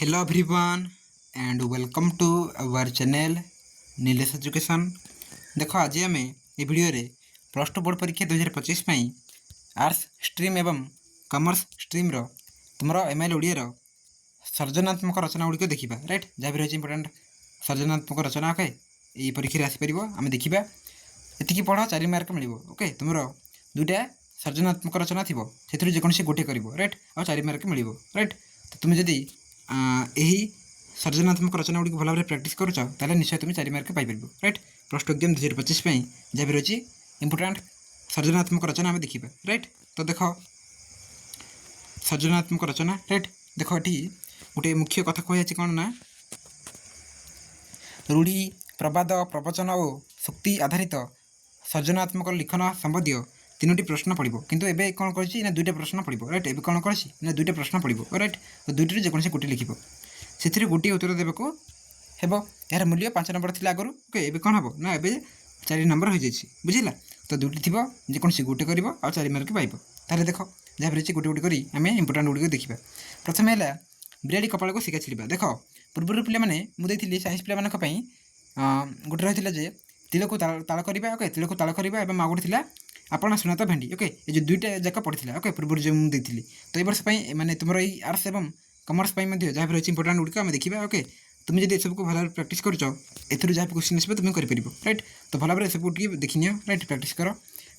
Hello everyone and welcome to our channel Nilesh education. देख आज आम ये भिडियो प्लस टू बोर्ड परीक्षा 2025 आर्ट्स स्ट्रीम एवं कॉमर्स स्ट्रीम तुम एम एल ओडिया सर्जनात्मक रचना गुड़िक देखा राइट जहाँ भी रही इंपोर्टाट सर्जनात्मक रचना ओके ये परीक्षा आसपर आम देखा ये पढ़ 4 मार्क मिल ओके तुम दुईटा सर्जनात्मक रचना थी से जेकोसी गोटे कर राइट आ 4 मार्क मिल राइट। तो तुम जदि यही सर्जनात्मक रचना गुड़ी भल भाव प्राक्ट करें निश्चय तुम 4 mark Piper right. Plus two exam 2025 जहाँ भी रही इंपोर्टाट सर्जनात्मक रचना आम देखा राइट। तो देख सर्जनात्मक रचना राइट देख ये गोटे मुख्य कथा कही कौन ना रूढ़ी प्रवाद प्रवचन और शक्ति आधारित सर्जनात्मक लिखन संबंधी 3टी प्रश्न पड़ो किंतु एबे कौन कर 2टा प्रश्न पड़ो राइट। एबे कौन कर 2टा प्रश्न पड़ो राइट। तो 2टी जेकोसी गोटे लिख से गोटे उत्तर देवाक हेब यार मूल्य 5 नंबर थी आगु ओके एबे कौन हम ना एबे 4 नंबर हो जाए बुझिला। तो 2टी थी जेकोसी गोटे कर 4 मार्क पाइब ताले देख जहाँ रही गोटे गोटे करी आम इंपोर्टाट गुड़िक देखा। प्रथम है बिराड़ी कपाल को शिका छिड़ा देख पूर्वर पे मुझे साइंस पे गोटे रही है तिल को ताल करवा ओके तिल को ताल करवा और गोटे थी आपण सुनाता भेंडी ओके ये जो 2टा जाक पढ़ी ओके पूर्व जो मुझे तो ये वर्ष मानने तुम ये आर्ट्स एवं कॉमर्स जहाँ भी रही इंपोर्टाट गुड़िक आम देखा ओके तुम जब सबको भल भाव प्राक्ट कर जहाँ भी क्वेश्चन आसो तुम कर राइट। तो भल भाव सब देखनी राइट प्राक्ट कर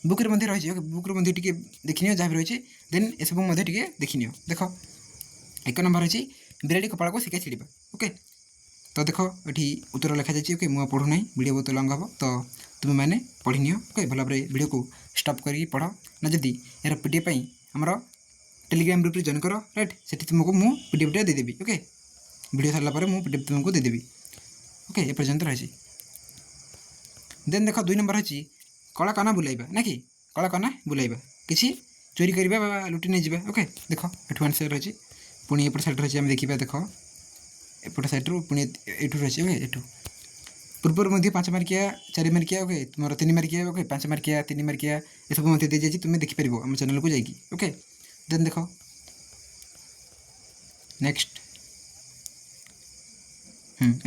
बुक रही है बुक रे देखनी जहाँ भी रही देन ये सब देखनी देख 1 नंबर रही बिराड़ी कपाल को शिका छिड़ा ओके। तो देख ये उत्तर लिखा जाए ओके मुझे पढ़ू ना वीडियो बहुत लंग हम तो तुम मैंने पढ़ी नियो ओके भल भाव वीडियो को स्टॉप करके पढ़ ना जदि यार पीडीएफ आमर टेलीग्राम ग्रुप जॉइन कर राइट से तुमको मु पीडीएफ देदेवी ओके वीडियो सारा मुझे पीडीएफ तुमको देदेवी ओके ये पर्यंत रही। देन देख 2 नंबर रही कला कना बुलाइबा ना कि कला कना बुलाइबा किसी चोरी करवा लुटी नहीं जावा ओके देख एठू आंसर रही पुणी एपट साइड रही देखा देख एपट साइड्रु पुणी एठू रही ओके एठू पूर्वर 5 मार्किया 4 मार्किया ओके तुम 3 मार्किया ओके 5 मार्किया 3 मार्किया ये सब दी जाए तुम देखिपर आम चैनल को जाकि ओके। देन देख नेक्स्ट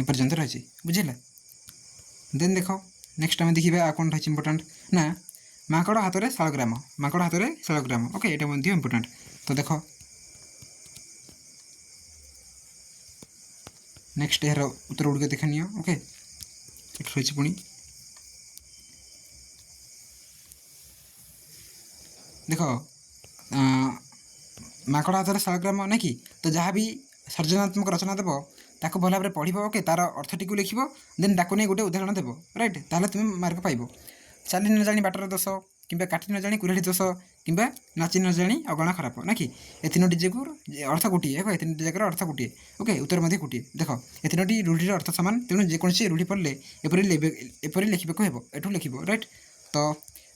एपर्यंत रही बुझेगा। देन देख नेक्स्ट आम देखा कौन रही इंपोर्टाट ना माकड़ हाथ में शालग्राम माकड़ हाथ में शालग्राम ओके यहाँ इंपोर्टाट। तो देख नेक्स्ट यार उत्तर गुड़िक देखनी ओके ये रही पुणी देख माकड़ हाथ में शालग्राम ना कि तो जहाँ भी सर्जनात्मक रचना देव ताको भल भाव पढ़ ओके तार अर्थटी को लिख देन ताको नहीं गोटे उदाहरण देव राइट ताहले तुम मार्क पाइब। चाली न जानी बाटर दोष कि काटी न जानी कुराड़ी दोष कि नाची न जानी अगणा खराब ना कि ए 3टी जगह अर्थ गोटे ए 3टी जगह अर्थ गोटे ओके उत्तर गोटे देख ए 3टी रूढ़ी अर्थ सामान तेणु जेकोसी रूढ़ी पढ़ले एपरी लिखा हे एठू लिख राइट। तो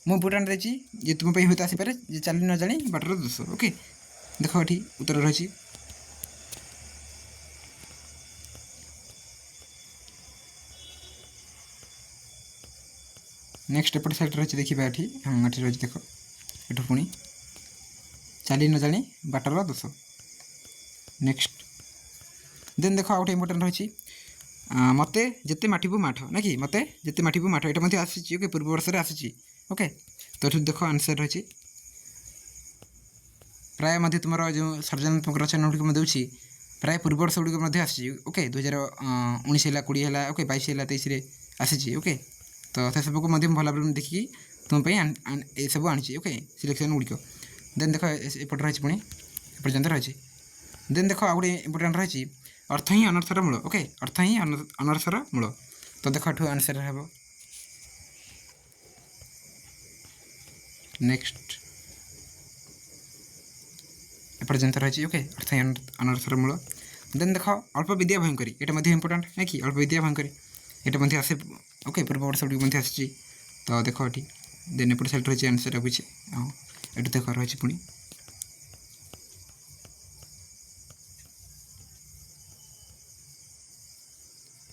मो इंपोर्टाट रही ये तुम हुए तो आसपे चाली न जानी बाटर दोष ओके देख ये उत्तर रही। नेक्स्ट एपट साइड रही देखा ये रही देख एठू पुणी चाली न जानी बाटर दोष नेक्स्ट। देन देख आउट इंपोर्टाट रही मते जिते माठिबू माठ ना कि मते जिते माठिबू माठ ये आसी ओके पूर्व वर्ष आसी ओके। तो ये देख आंसर रही प्राय तुम जो सर्जनात्मक रचना गुड़िक दूसरी प्राय पूर्व वर्ष गुड़िक आसी ओके 2019 है 20 है ओके 22 है 23 आसी ओके। तो से सबको भल भाव देखिकी तुम ये सब आनी ओके सिलेक्शन गुड़िक। देन देख एपट रही पुणी एपर्यंत रही। देन देख आ गए इंपोर्टाट रही अर्थ ही अनर्थर मूल ओके अर्थ ही अनर्थर मूल। तो देख एठू आंसर हे नेक्स्ट एपर्यंत रही ओके अर्थ ही अनर्थर मूल। देन देख अल्प विद्या भयंकरी ये इंपोर्टाट ना कि अल्प विद्या भयंकरी ये आसे ओके पूर्व वर्ष गुड़िक आसी। तो देख ये देन एपट साइड रही आंसर किसी ये देख रही पुणी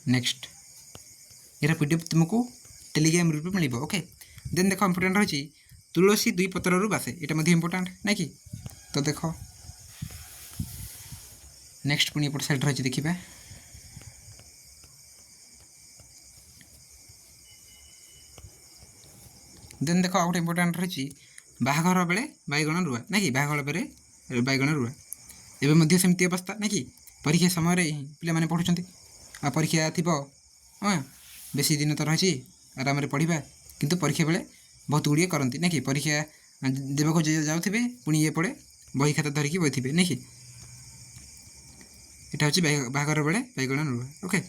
नेक्स्ट यार पीडीएफ तुमको टेलीग्राम ग्रुप मिल ओके। देन देख इंपोर्टाट रही तुलसी 2 पत्रु बासे ये इंपोर्टाट ना कि। तो देख नेक्स्ट पुणी एपट साइड रही देखा देन देख आउ गोटे इम्पोर्टाट रही बाहाघर बेले बैगण रुआ ना कि बाहाघर बेले बैगण रुआ एवं सेमती अवस्था ना कि परीक्षा समय पे मैंने पढ़ुं आ परीक्षा थी हाँ बेसी दिन तो रही आराम पढ़ा किंतु परीक्षा बेले बहुत गुड़िए करती ना कि परीक्षा देवाक जाऊे पुणी ये पड़े बही खाता धरिकी बही ना कि यहाँ हूँ बाहाघर बेले बैगण रुआ ओके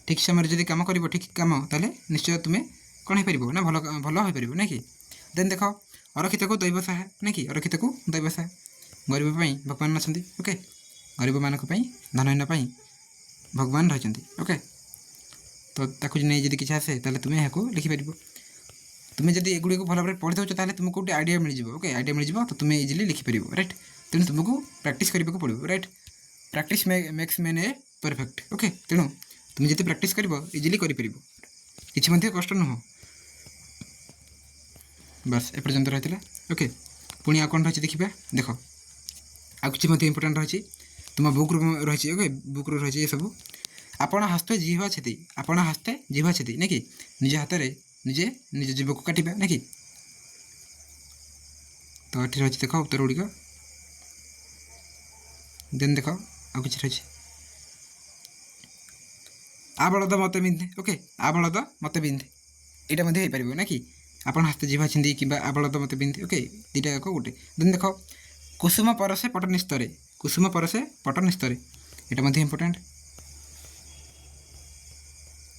ठीक समय जब कम कर ठीक कम ताले निश्चय तुम्हें कौन हो पार ना भल भल हो पार ना कि देन देख अरक्षित को दैव सहाय ना कि अरक्षित को दैव सहाय गरीब भगवान अच्छा ओके गरीब मानक धनहीन भगवान रही ओके तो ताकू नहीं जब किसी आसे ताले तुम्हें यहाँ लिखिपार तुम्हें जब एगुड़ी को भल भाव पढ़ी दौच ताले तुमको गोटे आइडिया मिल ओके आइडिया मिल तो तुम्हें इजिली लिखिपार राइट तेणु तुमको प्रैक्टिस करने को पड़ो right practice makes man a perfect okay तेणु तुम जिते प्रैक्टिस कर इजिली कर किसी कष्ट नुह बस एपर्यंत रही ओके पुणी आ कौन रही देखा देख आ कि इम्पोर्टाट रही तुम बुक रही ओके बुक रही ये सब आपण हस्ते जीवा क्षति आपण हस्ते जीवा क्षति ना कि निज हाथ में निजे निज जीव को काटा ना कि तो ये रही देख उत्तर गुड़िक देन देख आ कि रही आ बलद मत बिंधे ओके आ बलद मत बिंधे यहाँ हो पार ना कि आपण हस्ते जीवा छिंदी कि आ बलद मत बिंधे ओके दुटा जाक गोटे देन देख कुसुम परसे पट निस्तरे कुसुम परसे पट निस्तरे यहाँ इम्पोर्टाट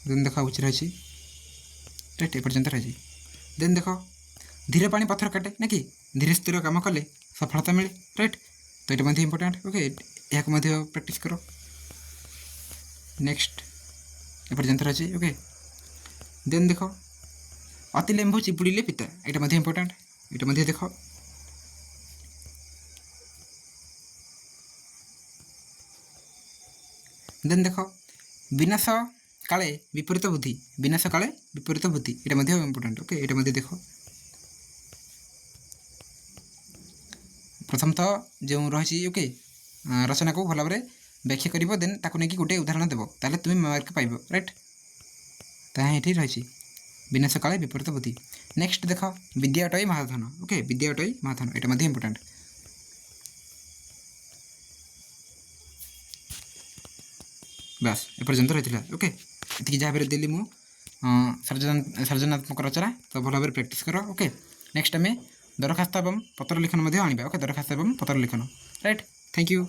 देन देख कुछ रही राइट एपर्यंत रही देन देख धीरे पानी पत्थर काटे ना कि धीरे स्थिर काम कले सफलता मिले राइट तो ये इम्पोर्टाट ओके यहाँ प्रैक्टिस करो नेक्स्ट एपर्यंत रही ओके देन देख अति लेम्बु चिपुड़े पिता यहाँ इम्पोर्टाट यहाँ देख देन देख विनाश काले विपरीत बुद्धि विनाश काले विपरीत बुद्धि यहाँ इम्पोर्टाट ओके यहाँ देख प्रथमतः जो रही ओके रचना को भल भाव व्याख्या कर देन ताकू नहीं गोटे उदाहरण देव ताले तुम्हें मार्क पाइब राइट ताहा ये रही विनाश काले विपरीत बुद्धि नेक्स्ट देख विद्या अटई महाधन ओके विद्या अटई महाधन यहाँ इम्पोर्टाट बस एपर्यंत रही ओके ये जहाँ भी देली मु सृजनात्मक रचना तो भल भाव प्रैक्टिस कर ओके नेक्स्ट आम दरखास्त और पत्र लिखन आने ओके दरखास्त और पत्र लिखन राइट थैंक यू।